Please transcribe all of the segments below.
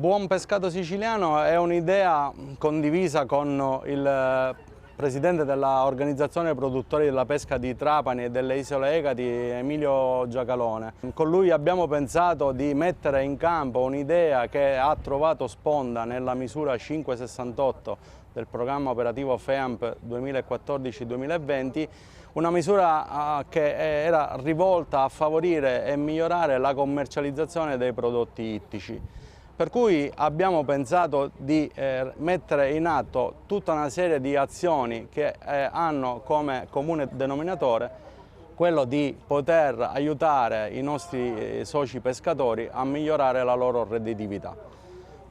Buon pescato siciliano è un'idea condivisa con il presidente dell'Organizzazione Produttori della Pesca di Trapani e delle Isole Egadi, Emilio Giacalone. Con lui abbiamo pensato di mettere in campo un'idea che ha trovato sponda nella misura 568 del programma operativo FEAMP 2014-2020, una misura che era rivolta a favorire e migliorare la commercializzazione dei prodotti ittici. Per cui abbiamo pensato di mettere in atto tutta una serie di azioni che hanno come comune denominatore quello di poter aiutare i nostri soci pescatori a migliorare la loro redditività.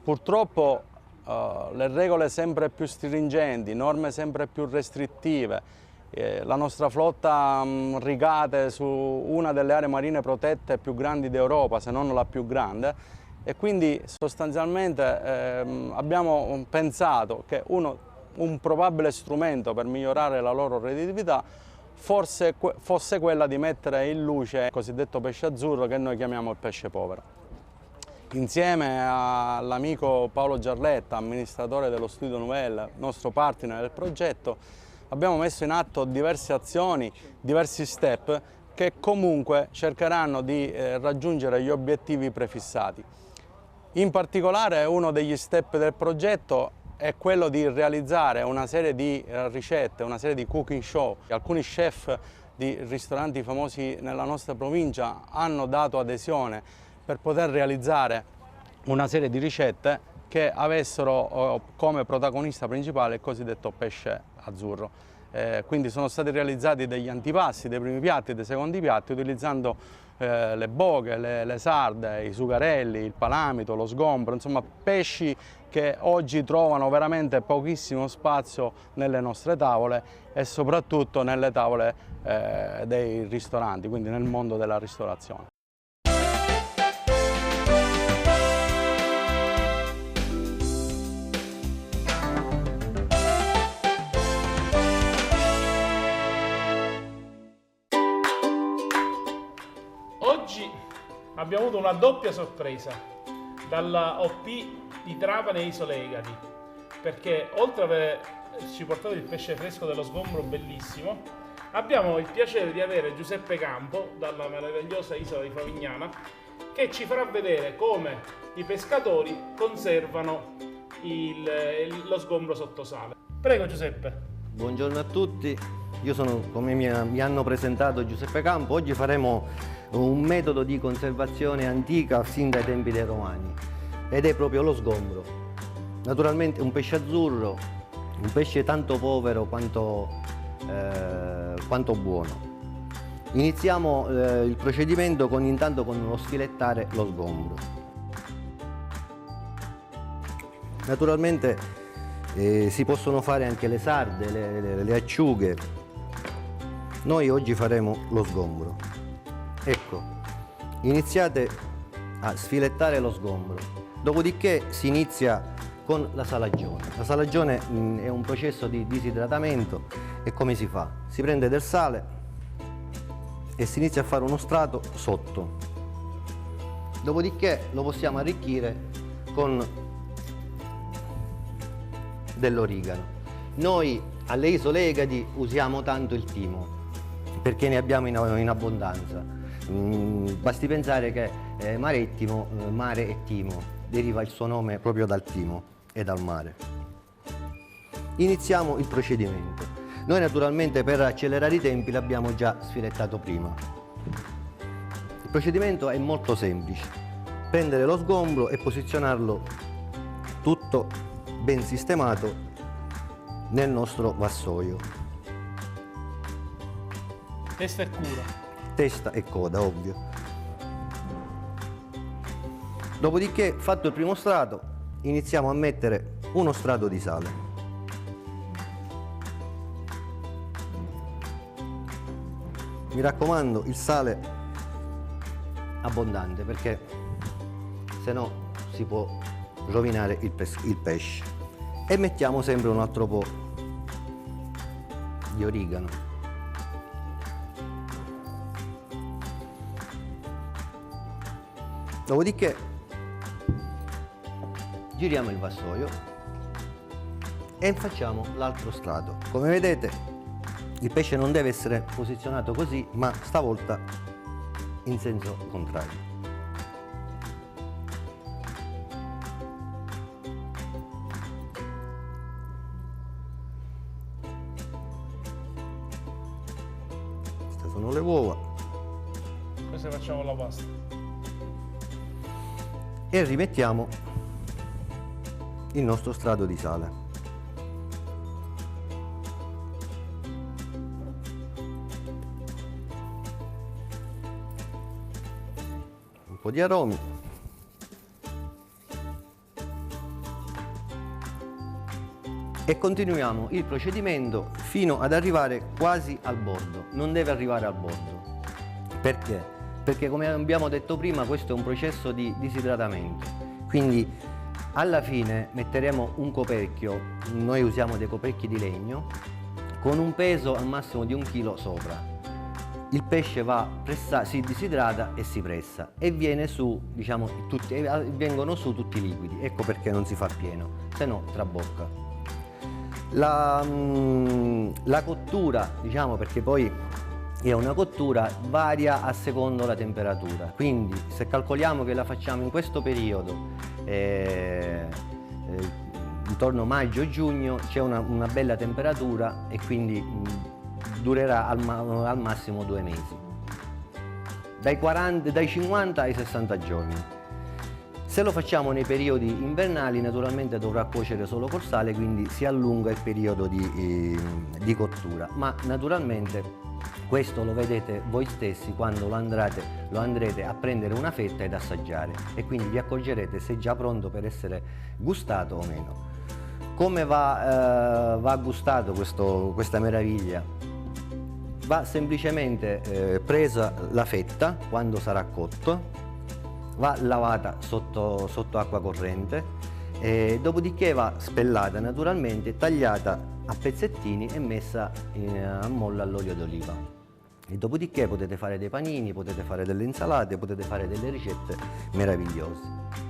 Purtroppo le regole sempre più stringenti, norme sempre più restrittive, la nostra flotta rigate su una delle aree marine protette più grandi d'Europa, se non la più grande, e quindi sostanzialmente abbiamo pensato che un probabile strumento per migliorare la loro redditività fosse quella di mettere in luce il cosiddetto pesce azzurro, che noi chiamiamo il pesce povero. Insieme all'amico Paolo Giarletta, amministratore dello Studio Nouvelle, nostro partner del progetto, abbiamo messo in atto diverse azioni, diversi step che comunque cercheranno di raggiungere gli obiettivi prefissati. In particolare uno degli step del progetto è quello di realizzare una serie di ricette, una serie di cooking show. Alcuni chef di ristoranti famosi nella nostra provincia hanno dato adesione per poter realizzare una serie di ricette che avessero come protagonista principale il cosiddetto pesce azzurro. Quindi sono stati realizzati degli antipasti, dei primi piatti, dei secondi piatti, utilizzando le boghe, le sarde, i sugarelli, il palamito, lo sgombro, insomma pesci che oggi trovano veramente pochissimo spazio nelle nostre tavole e soprattutto nelle tavole dei ristoranti, quindi nel mondo della ristorazione. Oggi abbiamo avuto una doppia sorpresa dalla OP di Trapani e Isole Egadi, perché oltre ad averci portato il pesce fresco dello sgombro bellissimo, abbiamo il piacere di avere Giuseppe Campo dalla meravigliosa isola di Favignana, che ci farà vedere come i pescatori conservano lo sgombro sottosale. Prego Giuseppe. Buongiorno a tutti, io sono, come mi hanno presentato, Giuseppe Campo. Oggi faremo un metodo di conservazione antica sin dai tempi dei Romani, ed è proprio lo sgombro. Naturalmente un pesce azzurro, un pesce tanto povero quanto buono. Iniziamo il procedimento intanto con lo sfilettare lo sgombro. Naturalmente si possono fare anche le sarde, le acciughe. Noi oggi faremo lo sgombro. Ecco, iniziate a sfilettare lo sgombro, dopodiché si inizia con la salagione. La salagione è un processo di disidratamento. E come si fa? Si prende del sale e si inizia a fare uno strato sotto, dopodiché lo possiamo arricchire con dell'origano. Noi alle Isole Egadi usiamo tanto il timo perché ne abbiamo in abbondanza. Basti pensare che Marettimo, mare e timo, deriva il suo nome proprio dal timo e dal mare. Iniziamo il procedimento. Noi naturalmente per accelerare i tempi l'abbiamo già sfilettato prima. Il procedimento è molto semplice: prendere lo sgombro e posizionarlo tutto ben sistemato nel nostro vassoio. Testa e cura. Testa e coda, ovvio. Dopodiché, fatto il primo strato, iniziamo a mettere uno strato di sale. Mi raccomando, il sale abbondante, perché se no si può rovinare il pesce. E mettiamo sempre un altro po' di origano. Dopodiché giriamo il vassoio e facciamo l'altro strato. Come vedete il pesce non deve essere posizionato così, ma stavolta in senso contrario. Queste sono le uova. Queste facciamo la pasta. E rimettiamo il nostro strato di sale. Un po' di aromi. E continuiamo il procedimento fino ad arrivare quasi al bordo. Non deve arrivare al bordo. Perché? Perché, come abbiamo detto prima, questo è un processo di disidratamento. Quindi alla fine metteremo un coperchio, noi usiamo dei coperchi di legno, con un peso al massimo di 1 chilo sopra. Il pesce si disidrata e si pressa e viene su, diciamo, vengono su tutti i liquidi. Ecco perché non si fa pieno, se no trabocca. La cottura, diciamo, perché poi è una cottura, varia a secondo la temperatura, quindi se calcoliamo che la facciamo in questo periodo, intorno a maggio-giugno, c'è una bella temperatura e quindi durerà al massimo 2 mesi, dai 50 ai 60 giorni. Se lo facciamo nei periodi invernali, naturalmente dovrà cuocere solo col sale, quindi si allunga il periodo di cottura, ma naturalmente questo lo vedete voi stessi quando lo andrete a prendere una fetta ed assaggiare, e quindi vi accorgerete se è già pronto per essere gustato o meno. Come va gustato questa meraviglia? Va semplicemente presa la fetta quando sarà cotto, va lavata sotto acqua corrente, dopodiché va spellata naturalmente, tagliata a pezzettini e messa a mollo all'olio d'oliva. E dopodiché potete fare dei panini, potete fare delle insalate, potete fare delle ricette meravigliose.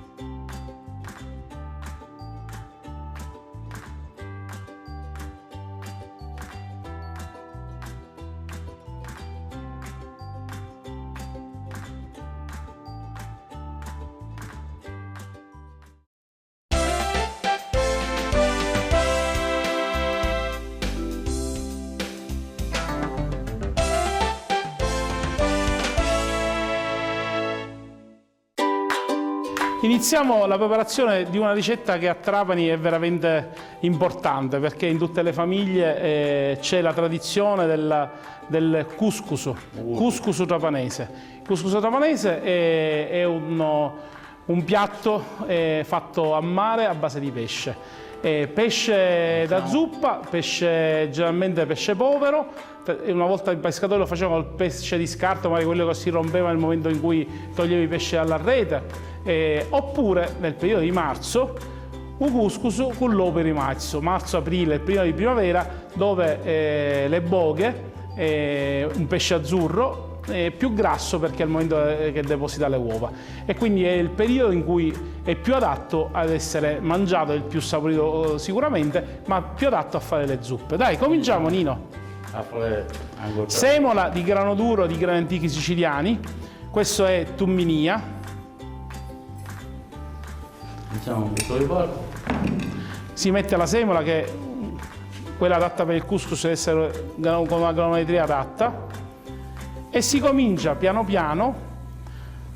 Iniziamo la preparazione di una ricetta che a Trapani è veramente importante, perché in tutte le famiglie c'è la tradizione del couscous trapanese. Il couscous trapanese è un piatto fatto a mare a base di pesce. Pesce da zuppa, generalmente pesce povero. Una volta il pescatore lo faceva col pesce di scarto, magari quello che si rompeva nel momento in cui toglievi i pesci dalla rete. Oppure nel periodo di marzo un couscous con l'uovo per marzo-aprile, il periodo di primavera, dove le boghe, un pesce azzurro più grasso perché è il momento che deposita le uova, e quindi è il periodo in cui è più adatto ad essere mangiato, il più saporito sicuramente, ma più adatto a fare le zuppe. Dai, cominciamo Nino. Semola di grano duro, di grani antichi siciliani. Questo è tumminia. Iniziamo un piccolo di porco. Si mette la semola, che è quella adatta per il couscous, deve essere con una granometria adatta, e si comincia piano piano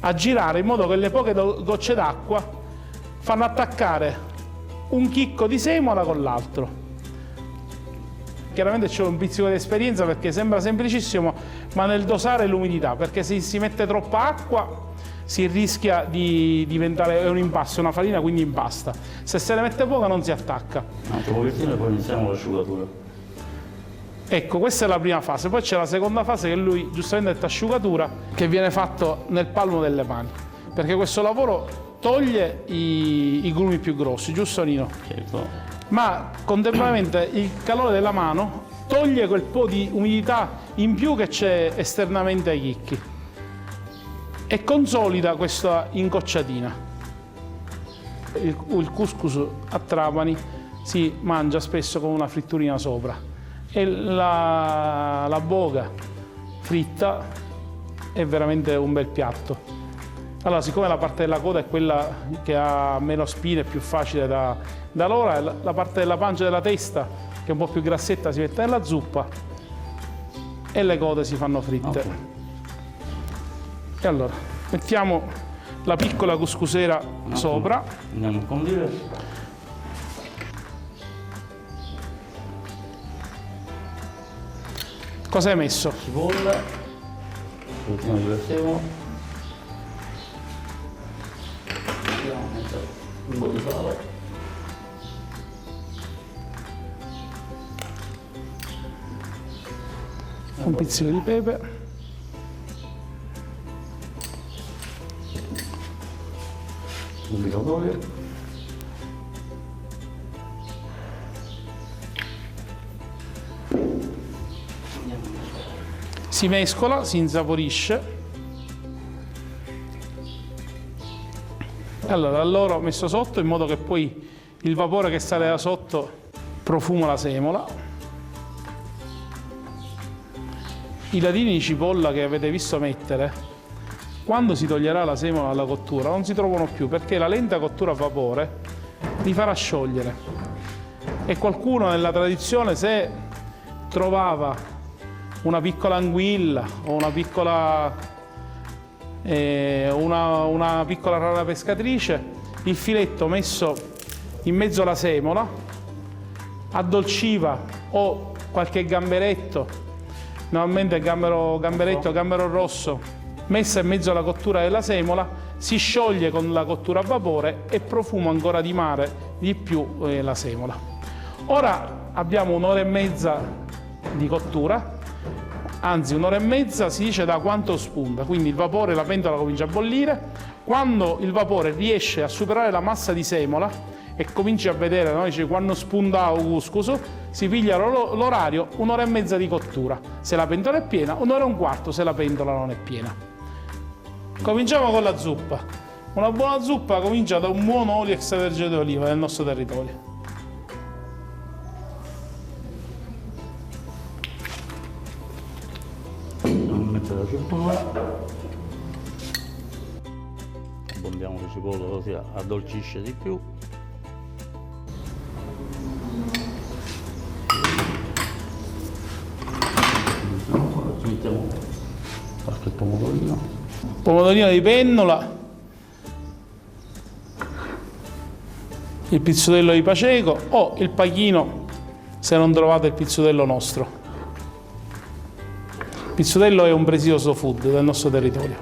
a girare in modo che le poche gocce d'acqua fanno attaccare un chicco di semola con l'altro. Chiaramente c'è un pizzico di esperienza perché sembra semplicissimo, ma nel dosare l'umidità, perché se si mette troppa acqua si rischia di diventare un impasto, una farina, quindi impasta. Se se ne mette poca non si attacca. Un altro pochettino e poi iniziamo l'asciugatura. Ecco, questa è la prima fase. Poi c'è la seconda fase, che lui giustamente ha detto asciugatura, che viene fatto nel palmo delle mani, perché questo lavoro toglie i grumi più grossi, giusto Nino? Certo. Ma contemporaneamente il calore della mano toglie quel po' di umidità in più che c'è esternamente ai chicchi e consolida questa incocciatina. il couscous a Trapani si mangia spesso con una fritturina sopra e la boga fritta è veramente un bel piatto. Allora, siccome la parte della coda è quella che ha meno spine, è più facile da lavorare, la parte della pancia e della testa, che è un po' più grassetta, si mette nella zuppa e le code si fanno fritte. Ok. E allora, mettiamo la piccola couscosera sopra. Andiamo a condire. Cosa hai messo? Cipolla, ultimo di prezzemolo. Andiamo a mettere un po' di sale. Un pizzico di pepe. Un dito d'olio. Si mescola, si insaporisce. Allora, allora ho messo sotto in modo che poi il vapore che sale da sotto profuma la semola. I ladini di cipolla che avete visto mettere, quando si toglierà la semola dalla cottura non si trovano più, perché la lenta cottura a vapore li farà sciogliere. E qualcuno nella tradizione, se trovava una piccola anguilla o una piccola rana pescatrice, il filetto messo in mezzo alla semola addolciva, o qualche gamberetto, normalmente gamberetto, gambero rosso, messa in mezzo alla cottura della semola, si scioglie con la cottura a vapore e profuma ancora di mare di più la semola. Ora abbiamo un'ora e mezza di cottura, anzi un'ora e mezza si dice da quanto spunta, quindi il vapore, la pentola comincia a bollire. Quando il vapore riesce a superare la massa di semola e cominci a vedere, no? Dice, quando spunta il couscous, si piglia l'orario, un'ora e mezza di cottura se la pentola è piena, un'ora e un quarto se la pentola non è piena. Cominciamo con la zuppa. Una buona zuppa comincia da un buon olio extravergine d'oliva del nostro territorio. Mettere la cipolla, abbondiamo la cipolla così addolcisce di più. Ci mettiamo qualche pomodorino. Pomodorino di pennola, il pizzutello di Paceco o il pachino se non trovate il pizzutello nostro. Il pizzutello è un prezioso food del nostro territorio,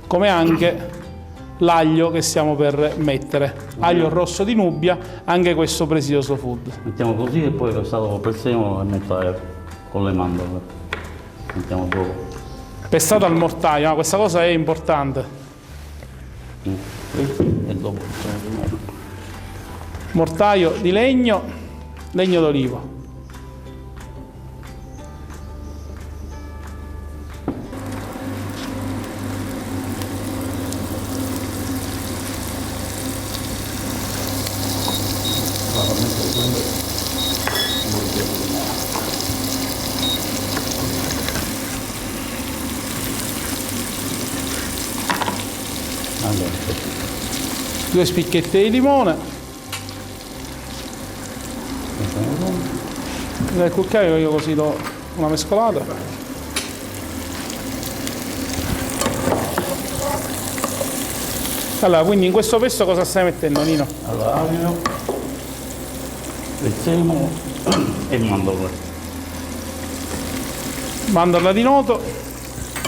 come anche l'aglio che stiamo per mettere, aglio rosso di Nubia, anche questo prezioso food. Mettiamo così e poi passato col prezzemolo e mettere con le mandorle. Mettiamo dopo. Pestato al mortaio, no? Questa cosa è importante. E dopo mettiamo di nuovo. Mortaio di legno d'olivo. Allora, 2 spicchette di limone. Nel cucchiaio io così do una mescolata. Allora, quindi in questo pesto cosa stai mettendo, Nino? allora aglio, prezzemolo e mandorle. Mandorla di noto.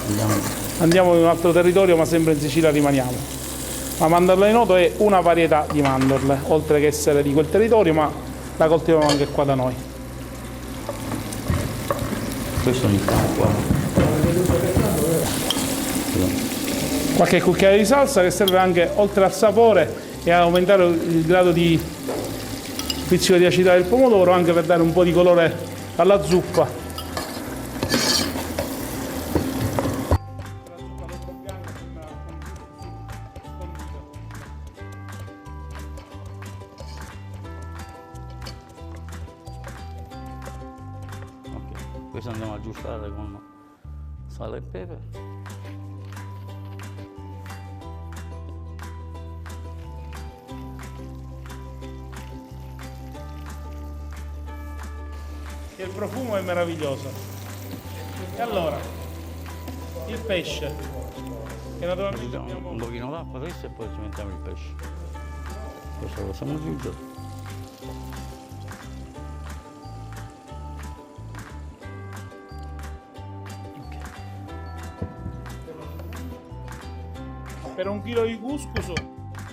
Andiamo. Andiamo in un altro territorio, ma sempre in Sicilia rimaniamo. La mandorla di noto è una varietà di mandorle, oltre che essere di quel territorio, ma la coltiviamo anche qua da noi. Questo mettiamo qua. Qualche cucchiaio di salsa che serve anche, oltre al sapore e ad aumentare il grado di pizzico di acidità del pomodoro, anche per dare un po' di colore alla zuppa. Questo andiamo ad aggiustare con sale e pepe. E il profumo è meraviglioso. E allora, il pesce, che naturalmente Aggiungiamo abbiamo... un pochino d'acqua adesso e poi ci mettiamo il pesce. Questo lo possiamo aggiungere. Per 1 chilo di couscous,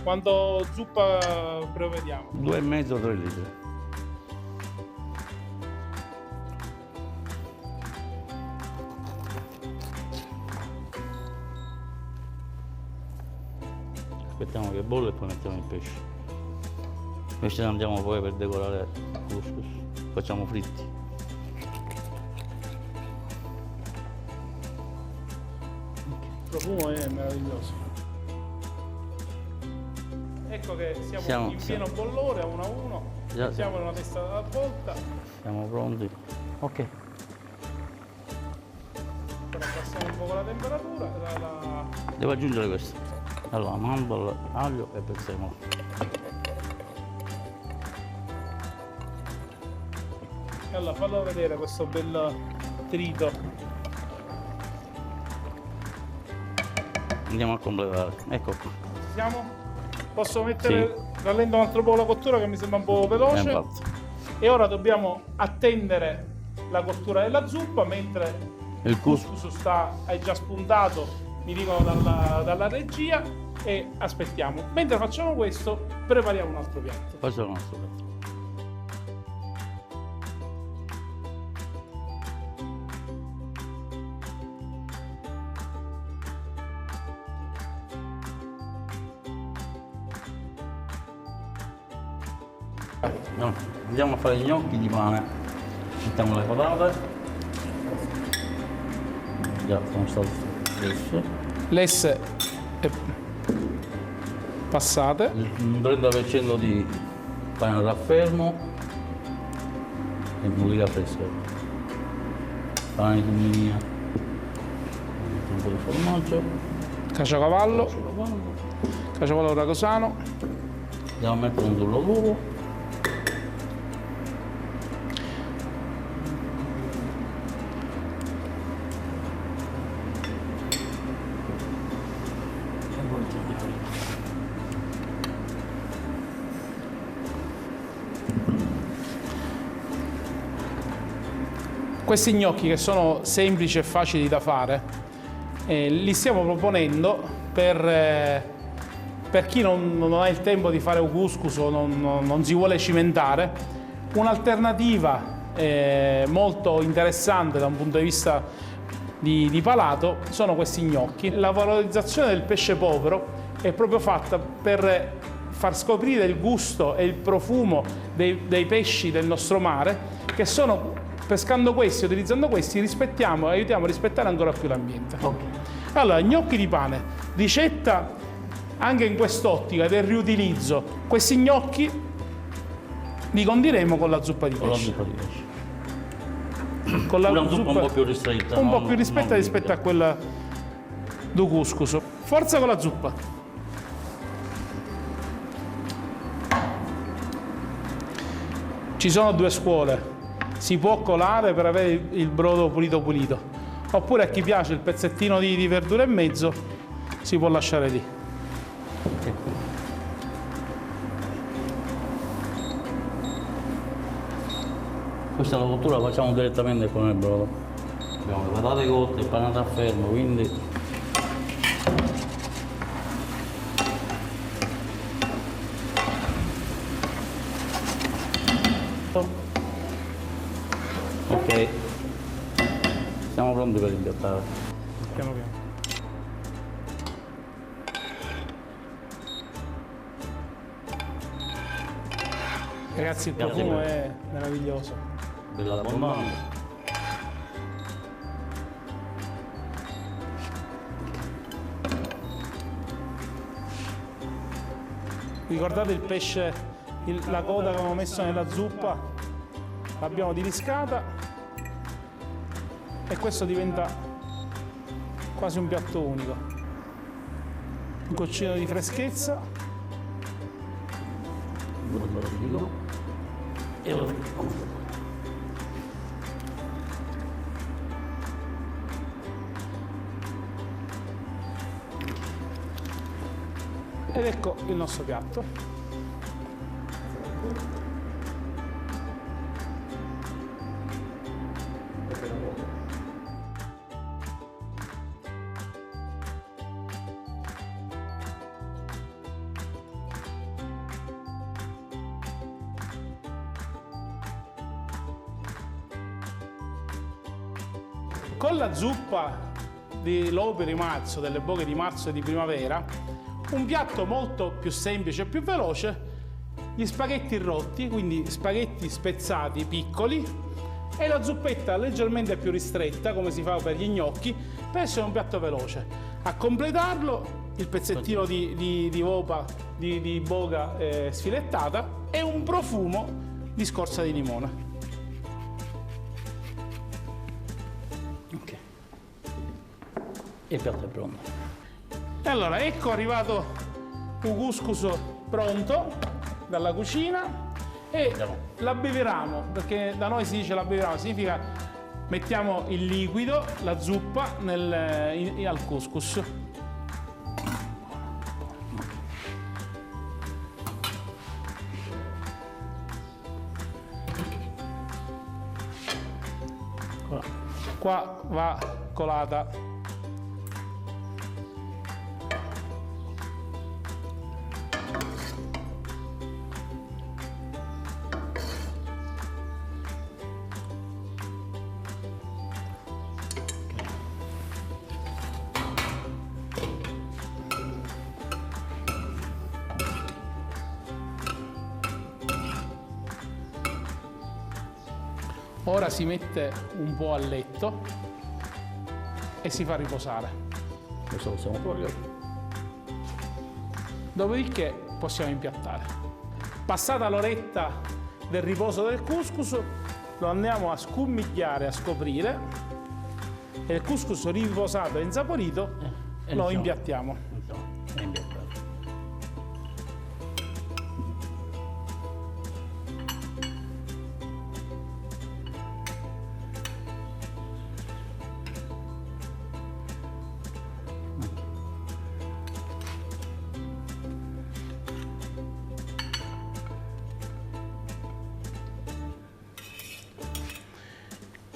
quanto zuppa prevediamo? 2,5-3 litri. Aspettiamo che bolle e poi mettiamo il pesce. Invece andiamo poi per decorare il couscous. Facciamo fritti. Il profumo è meraviglioso. Ecco che siamo in pieno bollore a 1 a 1. Già, Siamo in una testa alla volta. siamo pronti. Ok. Ora abbassiamo un po' la temperatura. Devo aggiungere questo. Allora, mandorla, aglio e prezzemolo. E allora fallo vedere questo bel trito. Andiamo a completare. Ecco qua. Ci siamo? Posso mettere, rallento un altro po' la cottura che mi sembra un po' veloce. Infatti. E ora dobbiamo attendere la cottura della zuppa mentre Il couscous. couscous è già spuntato, mi dicono dalla regia, e aspettiamo. Mentre facciamo questo, prepariamo un altro piatto. Questo è il nostro piatto. No, andiamo a fare gli gnocchi di pane. Mettiamo le patate. Già sono state messe. Lesse passate. Un 30% di pane raffermo e mollica fresca. Pane di tumina. Un po' di formaggio. Caciocavallo, caciocavallo ragosano. Andiamo a mettere un tullo duro. Questi gnocchi, che sono semplici e facili da fare, li stiamo proponendo per chi non ha il tempo di fare un couscous o non si vuole cimentare. Un'alternativa molto interessante da un punto di vista di palato sono questi gnocchi. La valorizzazione del pesce povero è proprio fatta per far scoprire il gusto e il profumo dei pesci del nostro mare, che sono, pescando questi, utilizzando questi, aiutiamo a rispettare ancora più l'ambiente. Okay. Allora, gnocchi di pane, ricetta anche in quest'ottica del riutilizzo. Questi gnocchi li condiremo con la zuppa di Con la pesce. zuppa di pesce. Con la Una zuppa un po' più ristretta. un po' non- più ristretta non rispetto a liquida. quella do couscous. Forza con la zuppa. Ci sono 2 scuole. Si può colare per avere il brodo pulito, oppure a chi piace il pezzettino di verdura in mezzo si può lasciare lì. Questa la cottura la facciamo direttamente con il brodo. Abbiamo le patate cotte, il pane raffermo, quindi ok, siamo pronti per impiattare. Piano piano. Ragazzi, il Grazie profumo mille. è meraviglioso. Bella abbondante. Ricordate il pesce, la coda che abbiamo messo nella zuppa? L'abbiamo diriscata e questo diventa quasi un piatto unico. Un goccino di freschezza. E lo scopo. Ed ecco il nostro piatto. Con la zuppa di lobo per rimazzo, delle boghe di marzo e di primavera, un piatto molto più semplice e più veloce, gli spaghetti rotti, quindi spaghetti spezzati piccoli, e la zuppetta leggermente più ristretta, come si fa per gli gnocchi, per essere un piatto veloce. A completarlo il pezzettino di boga sfilettata e un profumo di scorza di limone. Ok. E il piatto è pronto. E allora, ecco arrivato un couscous pronto dalla cucina e l'abbeveriamo, perché da noi si dice l'abbeveriamo, significa mettiamo il liquido, la zuppa al couscous. Qua va colata . Ora si mette un po' a letto e si fa riposare. Questo lo possiamo togliere. Dopodiché possiamo impiattare. Passata l'oretta del riposo del couscous, lo andiamo a scummicchiare, a scoprire, e il couscous riposato e insaporito lo impiattiamo. È impiattato.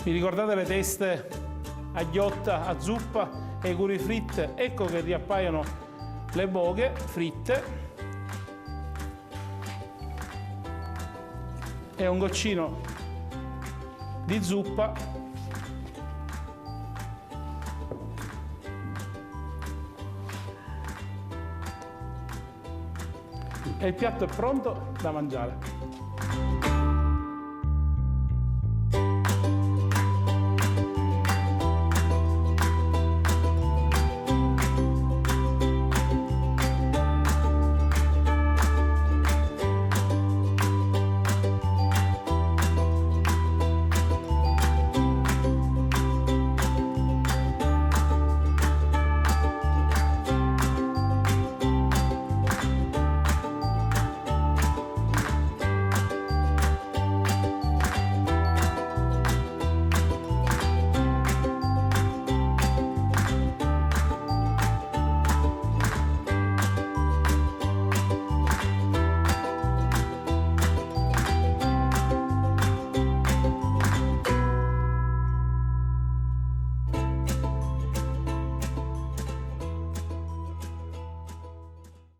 Vi ricordate le teste a ghiotta, a zuppa e i curi fritte? Ecco che riappaiono le boghe fritte e un goccino di zuppa e il piatto è pronto da mangiare.